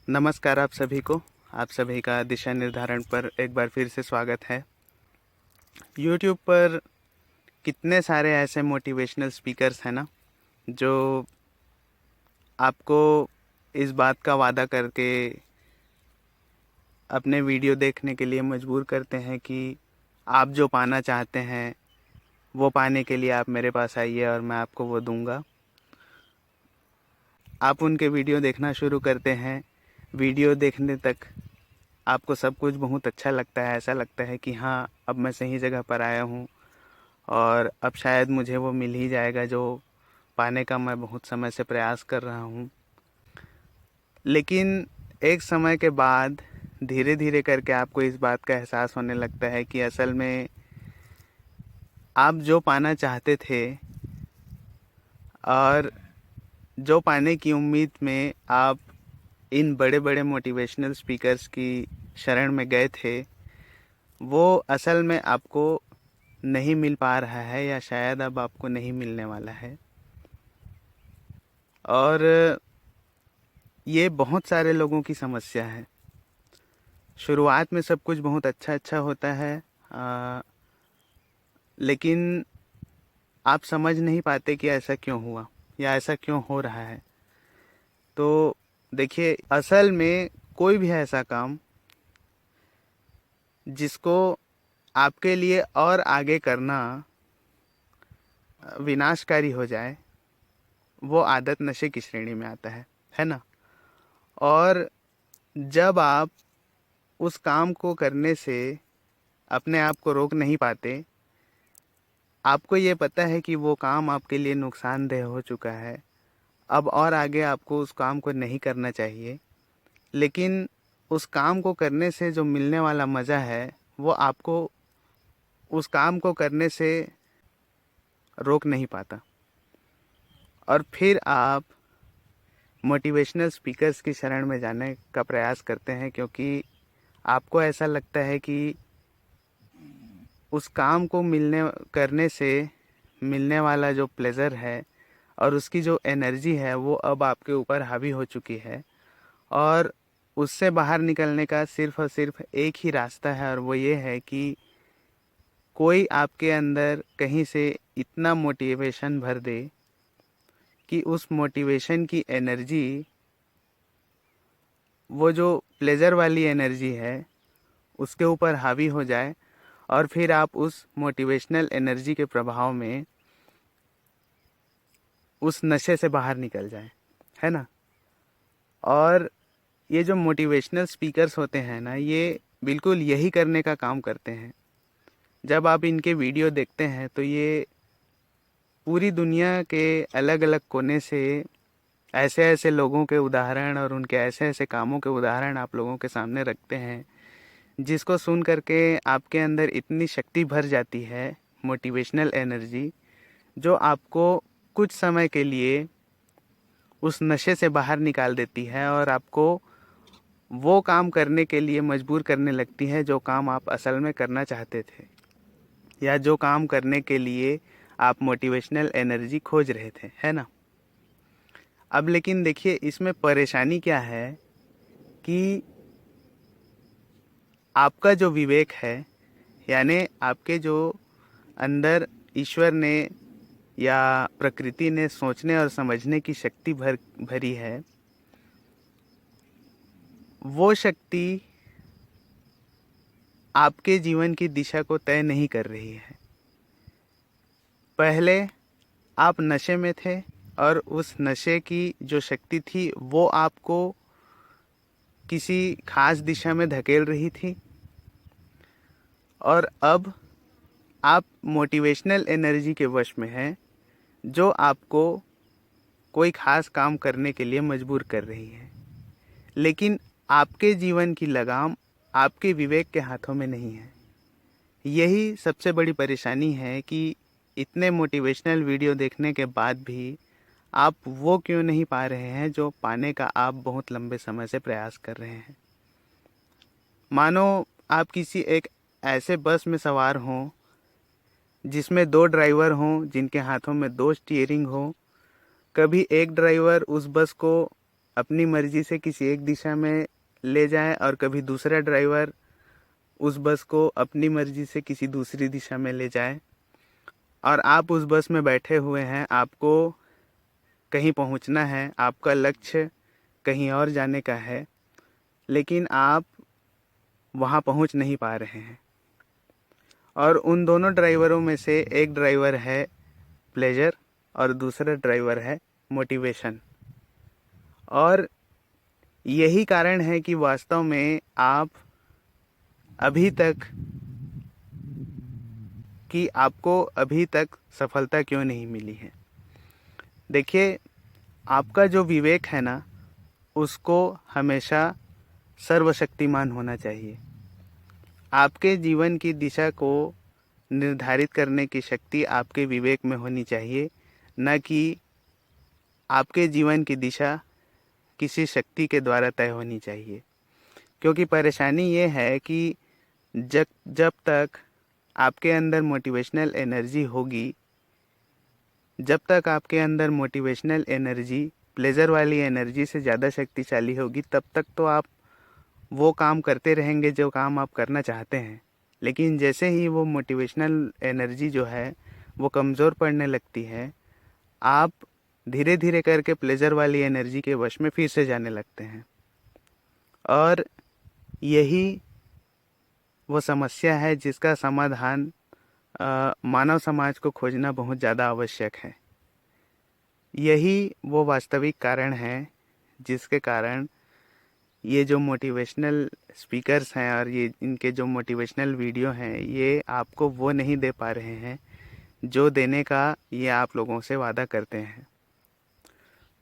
नमस्कार आप सभी को। आप सभी का दिशा निर्धारण पर एक बार फिर से स्वागत है। YouTube पर कितने सारे ऐसे मोटिवेशनल स्पीकर्स हैं ना, जो आपको इस बात का वादा करके अपने वीडियो देखने के लिए मजबूर करते हैं कि आप जो पाना चाहते हैं वो पाने के लिए आप मेरे पास आइए और मैं आपको वो दूंगा। आप उनके वीडियो देखना शुरू करते हैं। वीडियो देखने तक आपको सब कुछ बहुत अच्छा लगता है, ऐसा लगता है कि हाँ, अब मैं सही जगह पर आया हूँ और अब शायद मुझे वो मिल ही जाएगा जो पाने का मैं बहुत समय से प्रयास कर रहा हूँ। लेकिन एक समय के बाद धीरे धीरे करके आपको इस बात का एहसास होने लगता है कि असल में आप जो पाना चाहते थे और जो पाने की उम्मीद में आप इन बड़े बड़े मोटिवेशनल स्पीकर्स की शरण में गए थे, वो असल में आपको नहीं मिल पा रहा है या शायद अब आपको नहीं मिलने वाला है। और ये बहुत सारे लोगों की समस्या है। शुरुआत में सब कुछ बहुत अच्छा अच्छा होता है, लेकिन आप समझ नहीं पाते कि ऐसा क्यों हुआ या ऐसा क्यों हो रहा है। तो देखिए, असल में कोई भी ऐसा काम जिसको आपके लिए और आगे करना विनाशकारी हो जाए, वो आदत नशे की श्रेणी में आता है ना। और जब आप उस काम को करने से अपने आप को रोक नहीं पाते, आपको ये पता है कि वो काम आपके लिए नुकसानदेह हो चुका है, अब और आगे आपको उस काम को नहीं करना चाहिए, लेकिन उस काम को करने से जो मिलने वाला मज़ा है वो आपको उस काम को करने से रोक नहीं पाता। और फिर आप मोटिवेशनल स्पीकर्स की शरण में जाने का प्रयास करते हैं, क्योंकि आपको ऐसा लगता है कि उस काम को करने से मिलने वाला जो प्लेज़र है और उसकी जो एनर्जी है वो अब आपके ऊपर हावी हो चुकी है। और उससे बाहर निकलने का सिर्फ़ और सिर्फ एक ही रास्ता है, और वो ये है कि कोई आपके अंदर कहीं से इतना मोटिवेशन भर दे कि उस मोटिवेशन की एनर्जी, वो जो प्लेज़र वाली एनर्जी है, उसके ऊपर हावी हो जाए और फिर आप उस मोटिवेशनल एनर्जी के प्रभाव में उस नशे से बाहर निकल जाए, है ना। और ये जो मोटिवेशनल स्पीकर्स होते हैं ना, ये बिल्कुल यही करने का काम करते हैं। जब आप इनके वीडियो देखते हैं तो ये पूरी दुनिया के अलग अलग कोने से ऐसे ऐसे लोगों के उदाहरण और उनके ऐसे ऐसे कामों के उदाहरण आप लोगों के सामने रखते हैं, जिसको सुन करके आपके अंदर इतनी शक्ति भर जाती है, मोटिवेशनल एनर्जी, जो आपको कुछ समय के लिए उस नशे से बाहर निकाल देती है और आपको वो काम करने के लिए मजबूर करने लगती है जो काम आप असल में करना चाहते थे, या जो काम करने के लिए आप मोटिवेशनल एनर्जी खोज रहे थे, है ना। अब लेकिन देखिए, इसमें परेशानी क्या है कि आपका जो विवेक है, यानी आपके जो अंदर ईश्वर ने या प्रकृति ने सोचने और समझने की शक्ति भरी है, वो शक्ति आपके जीवन की दिशा को तय नहीं कर रही है। पहले आप नशे में थे और उस नशे की जो शक्ति थी वो आपको किसी खास दिशा में धकेल रही थी, और अब आप मोटिवेशनल एनर्जी के वश में हैं, जो आपको कोई खास काम करने के लिए मजबूर कर रही है। लेकिन आपके जीवन की लगाम आपके विवेक के हाथों में नहीं है। यही सबसे बड़ी परेशानी है कि इतने मोटिवेशनल वीडियो देखने के बाद भी आप वो क्यों नहीं पा रहे हैं जो पाने का आप बहुत लंबे समय से प्रयास कर रहे हैं। मानो आप किसी एक ऐसे बस में सवार हों जिसमें दो ड्राइवर हों, जिनके हाथों में दो स्टीयरिंग हो। कभी एक ड्राइवर उस बस को अपनी मर्जी से किसी एक दिशा में ले जाए और कभी दूसरा ड्राइवर उस बस को अपनी मर्जी से किसी दूसरी दिशा में ले जाए, और आप उस बस में बैठे हुए हैं, आपको कहीं पहुंचना है, आपका लक्ष्य कहीं और जाने का है, लेकिन आप वहां पहुंच नहीं पा रहे हैं। और उन दोनों ड्राइवरों में से एक ड्राइवर है प्लेजर और दूसरा ड्राइवर है मोटिवेशन। और यही कारण है कि वास्तव में आप अभी तक कि आपको अभी तक सफलता क्यों नहीं मिली है। देखिए, आपका जो विवेक है ना, उसको हमेशा सर्वशक्तिमान होना चाहिए। आपके जीवन की दिशा को निर्धारित करने की शक्ति आपके विवेक में होनी चाहिए, न कि आपके जीवन की दिशा किसी शक्ति के द्वारा तय होनी चाहिए। क्योंकि परेशानी ये है कि जब जब तक आपके अंदर मोटिवेशनल एनर्जी होगी, जब तक आपके अंदर मोटिवेशनल एनर्जी प्लेजर वाली एनर्जी से ज़्यादा शक्तिशाली होगी, तब तक तो आप वो काम करते रहेंगे जो काम आप करना चाहते हैं। लेकिन जैसे ही वो मोटिवेशनल एनर्जी जो है वो कमज़ोर पड़ने लगती है, आप धीरे धीरे करके प्लेजर वाली एनर्जी के वश में फिर से जाने लगते हैं। और यही वो समस्या है जिसका समाधान मानव समाज को खोजना बहुत ज़्यादा आवश्यक है। यही वो वास्तविक कारण है जिसके कारण ये जो मोटिवेशनल स्पीकर्स हैं और ये इनके जो मोटिवेशनल वीडियो हैं, ये आपको वो नहीं दे पा रहे हैं जो देने का ये आप लोगों से वादा करते हैं।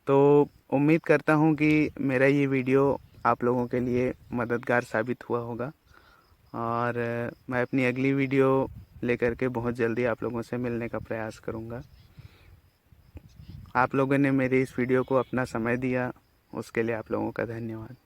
तो उम्मीद करता हूँ कि मेरा ये वीडियो आप लोगों के लिए मददगार साबित हुआ होगा, और मैं अपनी अगली वीडियो लेकर के बहुत जल्दी आप लोगों से मिलने का प्रयास करूँगा। आप लोगों ने मेरे इस वीडियो को अपना समय दिया, उसके लिए आप लोगों का धन्यवाद।